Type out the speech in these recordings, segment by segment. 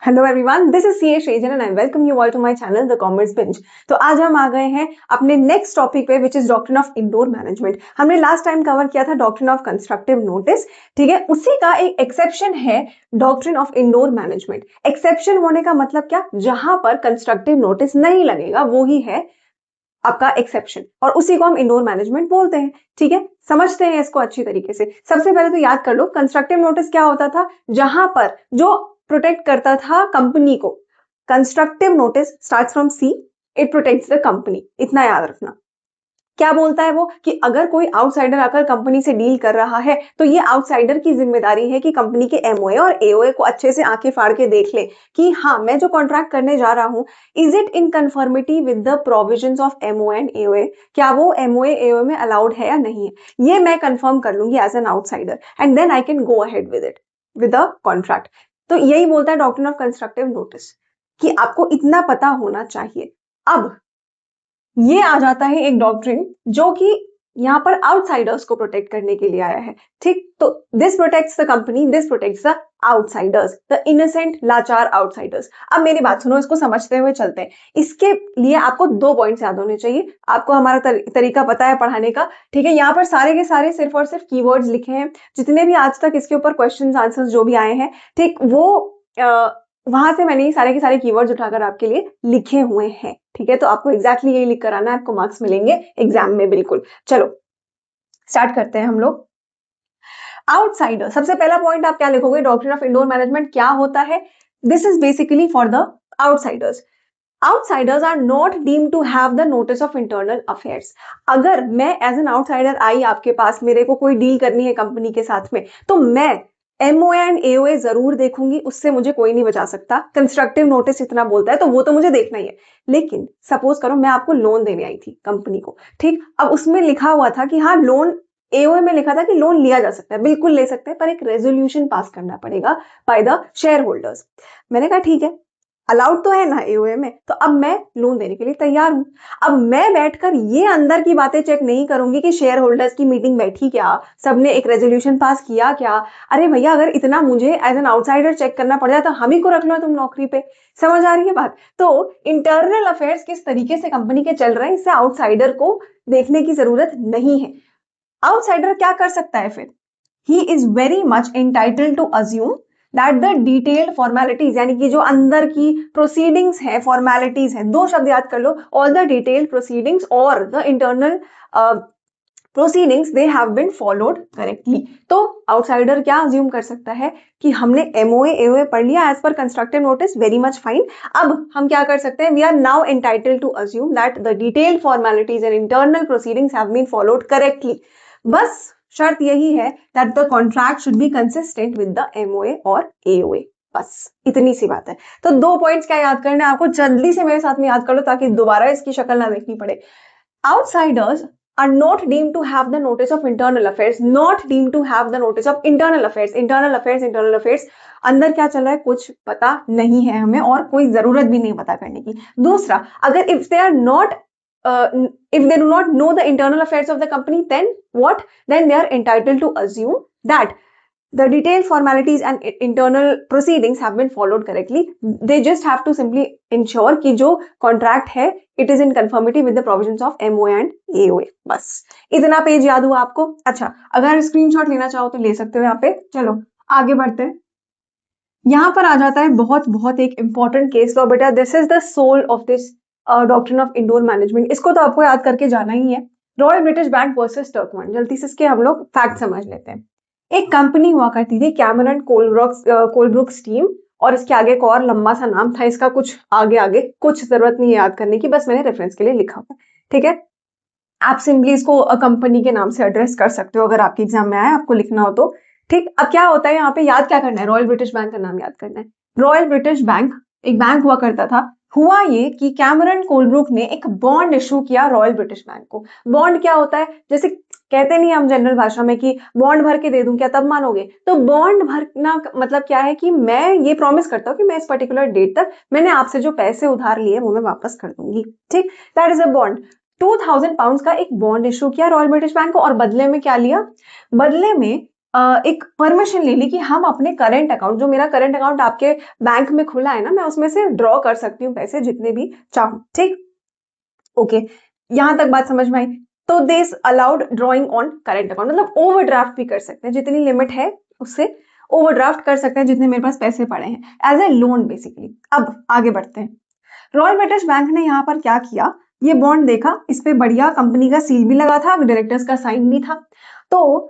Hello everyone, this is C Srijan and I welcome you all to my channel the commerce bench. तो आज हम आ गए हैं अपने नेक्स्ट टॉपिक पे which is doctrine of indoor management. हमने लास्ट टाइम कवर किया था डॉक्ट्रिन ऑफ कंस्ट्रक्टिव नोटिस, ठीक है। उसी का एक एक्सेप्शन है doctrine of indoor management. Exception होने का मतलब क्या, जहां पर कंस्ट्रक्टिव नोटिस नहीं लगेगा वो ही है आपका एक्सेप्शन, और उसी को हम इंडोर मैनेजमेंट बोलते हैं, ठीक है। समझते हैं इसको अच्छी तरीके से। सबसे पहले तो याद कर लो कंस्ट्रक्टिव नोटिस क्या होता था, जहां पर जो प्रोटेक्ट करता था कंपनी को। Constructive notice starts from C, it protects the company, इतना याद रखना। क्या बोलता है वो कि अगर कोई आउटसाइडर आकर कंपनी से डील कर रहा है तो ये आउटसाइडर की जिम्मेदारी है कि कंपनी के एमओए और एओए को अच्छे से आंखें फाड़ के देख ले कि हाँ, मैं जो कॉन्ट्रैक्ट करने जा रहा हूं, is it in conformity with the provisions of MOA and AOA. क्या वो एमओए एओए में अलाउड है या नहीं है, ये मैं कंफर्म कर लूंगी as an outsider, and then I can go ahead with it with the contract. तो यही बोलता है डॉक्ट्रिन ऑफ कंस्ट्रक्टिव नोटिस कि आपको इतना पता होना चाहिए। अब ये आ जाता है एक डॉक्ट्रिन जो कि यहां पर आउटसाइडर्स को प्रोटेक्ट करने के लिए आया है, ठीक। तो this protects the company, this protects the outsiders, the innocent लाचार आउटसाइडर्स। अब मेरी बात सुनो, इसको समझते हुए चलते हैं। इसके लिए आपको 2 पॉइंट्स याद होने चाहिए। आपको हमारा तरीका पता है पढ़ाने का, ठीक है। यहाँ पर सारे के सारे सिर्फ और सिर्फ कीवर्ड्स लिखे हैं, जितने भी आज तक इसके ऊपर क्वेश्चंस आंसर्स जो भी आए हैं, ठीक, वो वहां से मैंने ये सारे के सारे कीवर्ड्स उठाकर आपके लिए लिखे हुए हैं, ठीक है। तो आपको एग्जैक्टली यही लिख कर आना है, आपको मार्क्स मिलेंगे एग्जाम में, बिल्कुल। चलो स्टार्ट करते हैं हम लोग। आउटसाइडर, सबसे पहला पॉइंट आप क्या लिखोगे, डॉक्ट्रिन ऑफ इंडोर मैनेजमेंट क्या होता है। This is basically for the outsiders. Outsiders are not deemed to have the notice of internal affairs. अगर मैं एज एन आउटसाइडर आई आपके पास, मेरे को कोई डील करनी है कंपनी के साथ में, तो मैं एमओए एंड एओए जरूर देखूंगी, उससे मुझे कोई नहीं बचा सकता। कंस्ट्रक्टिव नोटिस इतना बोलता है तो वो तो मुझे देखना ही है। लेकिन सपोज करो मैं आपको लोन देने आई थी कंपनी को, ठीक। अब उसमें लिखा हुआ था कि हाँ, लोन, एओए में लिखा था कि लोन लिया जा सकता है, बिल्कुल ले सकते हैं, पर एक रेजोल्यूशन पास करना पड़ेगा बाय द शेयर होल्डर्स। मैंने कहा ठीक है, अलाउड तो है ना एओए में, तो अब मैं लोन देने के लिए तैयार हूं। अब मैं बैठकर ये अंदर की बातें चेक नहीं करूंगी कि शेयर होल्डर्स की मीटिंग बैठी क्या, सबने एक रेजोल्यूशन पास किया क्या। अरे भैया, अगर इतना मुझे एज एन आउटसाइडर चेक करना पड़ जाए तो हम ही को रख लो तुम नौकरी पे। समझ आ रही है बात। तो इंटरनल अफेयर्स किस तरीके से कंपनी के चल रहे हैं, इससे आउटसाइडर को देखने की जरूरत नहीं है। आउटसाइडर क्या कर सकता है फिर, he is very much entitled to assume that the detailed formalities, यानी कि जो अंदर की प्रोसीडिंग्स है, फॉर्मेलिटीज है, 2 शब्द याद कर लो, ऑल द डिटेल्ड प्रोसीडिंग्स और the internal proceedings they have been followed correctly. तो आउटसाइडर क्या अज्यूम कर सकता है कि हमने एमओए एओए पढ़ लिया एज पर constructive notice, very much fine. अब हम क्या कर सकते हैं, we are now entitled to assume that the detailed formalities and internal proceedings have been followed correctly. बस शर्त यही है that the contract should be consistent with the MOA और एओए, बस इतनी सी बात है। तो 2 पॉइंट्स क्या याद करना है आपको, जल्दी से मेरे साथ में याद कर लो ताकि दोबारा इसकी शक्ल ना देखनी पड़े। Outsiders are not deemed to have the notice of internal affairs, not deemed to have the notice of internal affairs. Internal affairs, internal affairs, अंदर क्या चल रहा है कुछ पता नहीं है हमें, और कोई जरूरत भी नहीं पता करने की। दूसरा, अगर if they are not if they do not know the internal affairs of the company, then what, then they are entitled to assume that the detailed formalities and internal proceedings have been followed correctly. They just have to simply ensure कि जो contract है it is in conformity with the provisions of MOA and AOA. बस इतना page याद हुआ आपको। अच्छा, अगर स्क्रीनशॉट लेना चाहो तो ले सकते हो यहाँ पे। चलो आगे बढ़ते हैं। यहाँ पर आ जाता है बहुत बहुत एक इंपॉर्टेंट केस लॉ बेटा, this is the soul of this doctrine of indoor management. इसको तो आपको याद करके जाना ही है। Royal British bank versus Turquand. जल्दी से इसके हम लोग फैक्ट समझ लेते हैं। एक कंपनी हुआ करती थी कैमरन कोलब्रुक स्टीम, और इसके आगे एक और लंबा सा नाम था इसका, कुछ आगे आगे, कुछ जरूरत नहीं है याद करने की, बस मैंने रेफरेंस के लिए लिखा हुआ, ठीक है। आप सिंपली इसको कंपनी के नाम से एड्रेस कर सकते हो अगर आपके एग्जाम में आए, आपको लिखना हो तो, ठीक। अब क्या होता है यहाँ पे, याद क्या करना है, रॉयल ब्रिटिश बैंक का नाम याद करना है। रॉयल ब्रिटिश बैंक एक बैंक हुआ करता था। हुआ ये कि कैमरन कोलब्रुक ने एक बॉन्ड इशू किया रॉयल ब्रिटिश बैंक को। बॉन्ड क्या होता है, जैसे कहते नहीं हम जनरल भाषा में कि बॉन्ड भर के दे दूं क्या तब मानोगे, तो बॉन्ड भरना मतलब क्या है कि मैं ये प्रॉमिस करता हूँ कि मैं इस पर्टिकुलर डेट तक मैंने आपसे जो पैसे उधार लिए वो मैं वापस कर दूंगी, ठीक। That is a bond. 2000 pound का एक बॉन्ड इशू किया रॉयल ब्रिटिश बैंक को, और बदले में क्या लिया, बदले में एक परमिशन ले ली कि हम अपने करंट अकाउंट, जो मेरा करंट अकाउंट आपके बैंक में खुला है ना, मैं उसमें से ड्रॉ कर सकती हूँ पैसे जितने भी चाहूँ, ठीक। ओके, यहां तक बात समझ में आई। तो this allowed drawing on current account, मतलब ओवरड्राफ्ट भी कर सकते हैं, जितनी लिमिट है उससे ओवरड्राफ्ट कर सकते हैं जितने मेरे पास पैसे पड़े हैं, एज ए लोन बेसिकली। अब आगे बढ़ते हैं। रॉयल ब्रिटिश बैंक ने यहाँ पर क्या किया, ये बॉन्ड देखा, इस पे बढ़िया कंपनी का सील भी लगा था, डायरेक्टर्स का साइन भी था। तो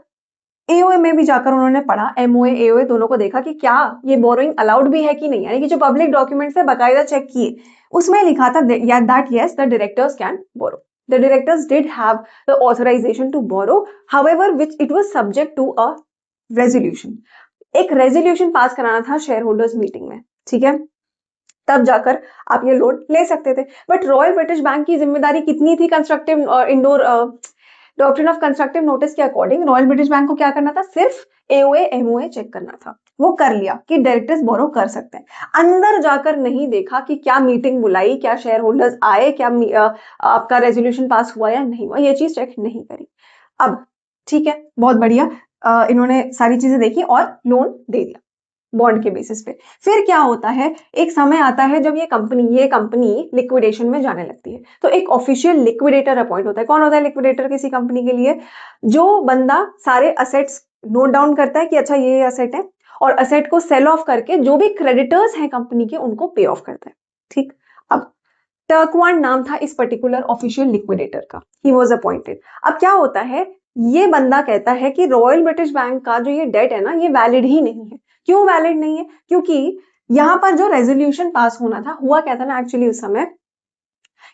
एओए में भी जाकर उन्होंने पढ़ा, एमओए एओए दोनों को देखा कि क्या ये बोरोइंग अलाउड भी है कि नहीं, यानी कि जो पब्लिक डॉक्यूमेंट्स है बाकायदा चेक किए, उसमें लिखा था that yes the directors can borrow, the directors did have the authorisation to borrow, however which it was subject to a resolution. एक रेजोल्यूशन पास कराना था शेयर होल्डर्स मीटिंग में, ठीक है, तब जाकर आप ये लोन ले सकते थे। बट रॉयल ब्रिटिश बैंक की जिम्मेदारी कितनी थी constructive indoor doctrine of constructive notice के अकॉर्डिंग रॉयल ब्रिटिश बैंक को क्या करना था, सिर्फ एओए एमओए चेक करना था। वो कर लिया कि डायरेक्टर्स बोरो कर सकते हैं, अंदर जाकर नहीं देखा कि क्या मीटिंग बुलाई, क्या शेयर होल्डर्स आए, क्या आपका रेजोल्यूशन पास हुआ या नहीं हुआ, ये चीज चेक नहीं करी। अब ठीक है, बहुत बढ़िया, इन्होंने सारी चीजें देखी और लोन दे दिया बॉन्ड के बेसिस पे। फिर क्या होता है, एक समय आता है जब ये कंपनी लिक्विडेशन में जाने लगती है, तो एक ऑफिशियल लिक्विडेटर अपॉइंट होता है। कौन होता है लिक्विडेटर किसी कंपनी के लिए, जो बंदा सारे असेट्स नोट डाउन करता है कि अच्छा ये असेट है, और असेट को सेल ऑफ करके जो भी क्रेडिटर्स हैं कंपनी के उनको पे ऑफ करता है, ठीक। अब टर्कवान नाम था इस पर्टिकुलर ऑफिशियल लिक्विडेटर का, ही वाज अपॉइंटेड। अब क्या होता है, ये बंदा कहता है कि रॉयल ब्रिटिश बैंक का जो ये डेट है ना, ये वैलिड ही नहीं है। क्यों वैलिड नहीं है, क्योंकि यहां पर जो रेजोल्यूशन पास होना था, हुआ क्या था ना, एक्चुअली उस समय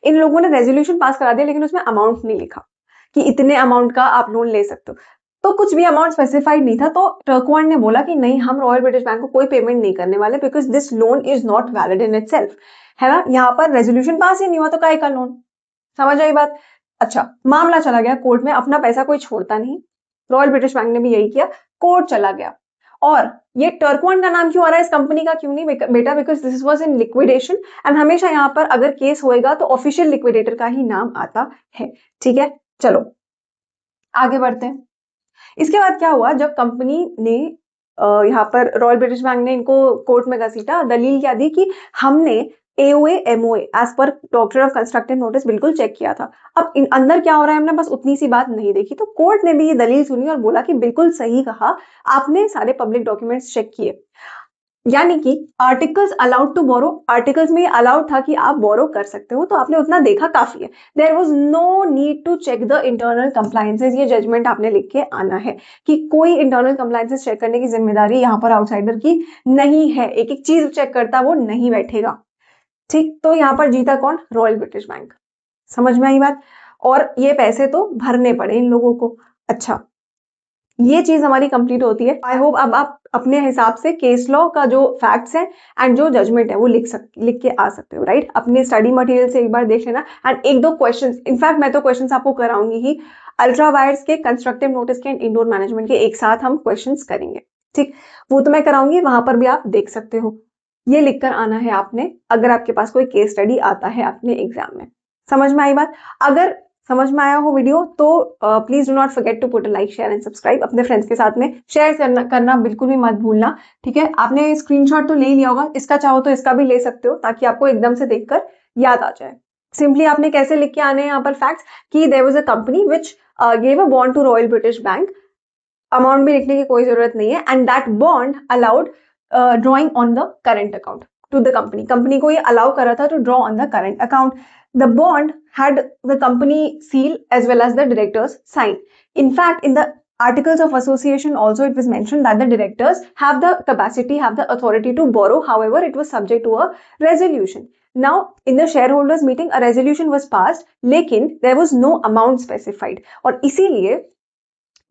इन लोगों ने रेजोल्यूशन पास करा दिया, लेकिन उसमें अमाउंट नहीं लिखा कि इतने अमाउंट का आप लोन ले सकते हो, तो कुछ भी अमाउंट स्पेसिफाइड नहीं था। तो टर्कवान ने बोला कि नहीं, हम रॉयल ब्रिटिश बैंक को कोई पेमेंट नहीं करने वाले, because this loan is not valid in itself, है ना, यहाँ पर रेजोल्यूशन पास ही नहीं हुआ तो काय का लोन। समझ आई बात। अच्छा, मामला चला गया कोर्ट में, अपना पैसा कोई छोड़ता नहीं, रॉयल ब्रिटिश बैंक ने भी यही किया, कोर्ट चला गया। और ये टर्कवान का नाम क्यों आ रहा है, इस कंपनी का क्यों नहीं बेटा, because this was in liquidation, and हमेशा यहाँ पर अगर केस होएगा तो ऑफिशियल लिक्विडेटर का ही नाम आता है, ठीक है। चलो आगे बढ़ते हैं। इसके बाद क्या हुआ, जब कंपनी ने यहाँ पर रॉयल ब्रिटिश बैंक ने इनको कोर्ट में घसीटा, दलील क्या दी कि हमने एओए एमओए एज पर डॉक्टर ऑफ कंस्ट्रक्टिव नोटिस बिल्कुल चेक किया था। अब अंदर क्या हो रहा है हमने बस उतनी सी बात नहीं देखी, तो कोर्ट ने भी ये दलील सुनी और बोला कि बिल्कुल सही कहा आपने, सारे पब्लिक डॉक्यूमेंट्स चेक किए, यानी कि articles allowed to borrow, articles में अलाउड था कि आप बोरो कर सकते हो, तो आपने उतना देखा काफी है। There was no need to check the internal compliances, ये जजमेंट आपने लिख के आना है कि कोई इंटरनल कंप्लायंसेस चेक करने की जिम्मेदारी यहाँ पर आउटसाइडर की नहीं है, एक एक चीज चेक करता वो नहीं बैठेगा, ठीक। तो यहाँ पर जीता कौन, रॉयल ब्रिटिश बैंक। समझ में आई बात। और ये पैसे तो भरने पड़े इन लोगों को। अच्छा, ये चीज हमारी कंप्लीट होती है। आई होप अब आप अपने हिसाब से केस लॉ का जो फैक्ट्स हैं एंड जो जजमेंट है वो लिख के आ सकते हो, राइट। अपने स्टडी मटेरियल से एक बार देख लेना, एंड एक दो क्वेश्चंस, इनफैक्ट मैं तो क्वेश्चंस आपको कराऊंगी ही, अल्ट्रा वायर्स के, कंस्ट्रक्टिव नोटिस के एंड इंडोर मैनेजमेंट के एक साथ हम क्वेश्चंस करेंगे, ठीक। वो तो मैं कराऊंगी, वहां पर भी आप देख सकते हो। ये लिखकर आना है आपने, अगर आपके पास कोई केस स्टडी आता है अपने एग्जाम में। समझ में आई बात। अगर समझ में आया हो वीडियो तो please do not forget to put a like share and subscribe, अपने फ्रेंड्स के साथ में शेयर करना बिल्कुल भी मत भूलना, ठीक है। आपने स्क्रीनशॉट तो ले लिया होगा, इसका चाहो तो इसका भी ले सकते हो, ताकि आपको एकदम से देखकर याद आ जाए। सिंपली आपने कैसे लिख के आने हैं यहाँ पर फैक्ट्स, कि there was a company which gave a bond to Royal British Bank, amount भी लिखने की कोई जरूरत नहीं है, and that bond allowed drawing on the current account to the company, company को ये अलाउ कर रहा था to draw on the current account. The bond had the company seal as well as the directors sign. In fact, in the articles of association also it was mentioned that the directors have the capacity, have the authority to borrow. However, it was subject to a resolution. Now, in the shareholders meeting, a resolution was passed, लेकिन there was no amount specified. और इसीलिए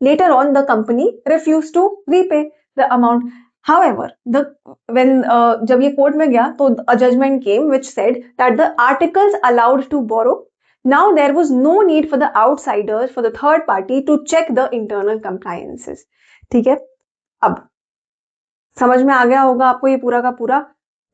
later on the company refused to repay the amount. However, जब ये court में गया तो a judgment came which said that the articles allowed to borrow. Now there was no need for the outsiders, for the third party to check the internal compliances. ठीक है, अब समझ में आ गया होगा आपको ये पूरा का पूरा।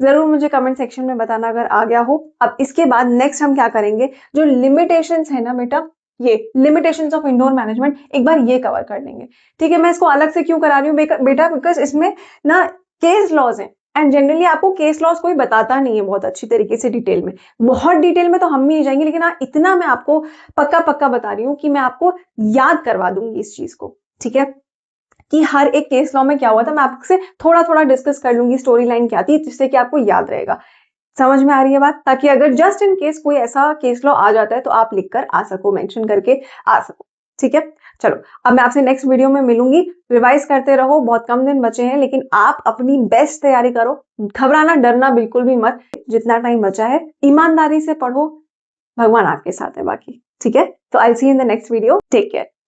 जरूर मुझे कमेंट सेक्शन में बताना अगर आ गया हो। अब इसके बाद नेक्स्ट हम क्या करेंगे, जो लिमिटेशंस है ना बेटा, ये लिमिटेशंस ऑफ इंडोर मैनेजमेंट एक बार ये कवर कर लेंगे। ठीक है, मैं इसको अलग से क्यों करा रही हूँ बेटा, बिकॉज इसमें ना केस लॉज हैं एंड जनरली आपको केस लॉज कोई बताता नहीं है बहुत अच्छी तरीके से डिटेल में। बहुत डिटेल में तो हम भी नहीं जाएंगे, लेकिन हाँ इतना मैं आपको पक्का पक्का बता रही हूँ कि मैं आपको याद करवा दूंगी इस चीज को। ठीक है, कि हर एक केस लॉ में क्या हुआ था मैं आपसे थोड़ा थोड़ा डिस्कस कर लूंगी, स्टोरी लाइन क्या थी, जिससे कि आपको याद रहेगा। समझ में आ रही है बात? ताकि अगर जस्ट इन केस कोई ऐसा केस लॉ आ जाता है तो आप लिखकर आ सको, मेंशन करके आ सको। ठीक है, चलो अब मैं आपसे नेक्स्ट वीडियो में मिलूंगी। रिवाइज करते रहो, बहुत कम दिन बचे हैं, लेकिन आप अपनी बेस्ट तैयारी करो। घबराना डरना बिल्कुल भी मत, जितना टाइम बचा है ईमानदारी से पढ़ो, भगवान आपके साथ है बाकी। ठीक है, तो I see in the next video, take care.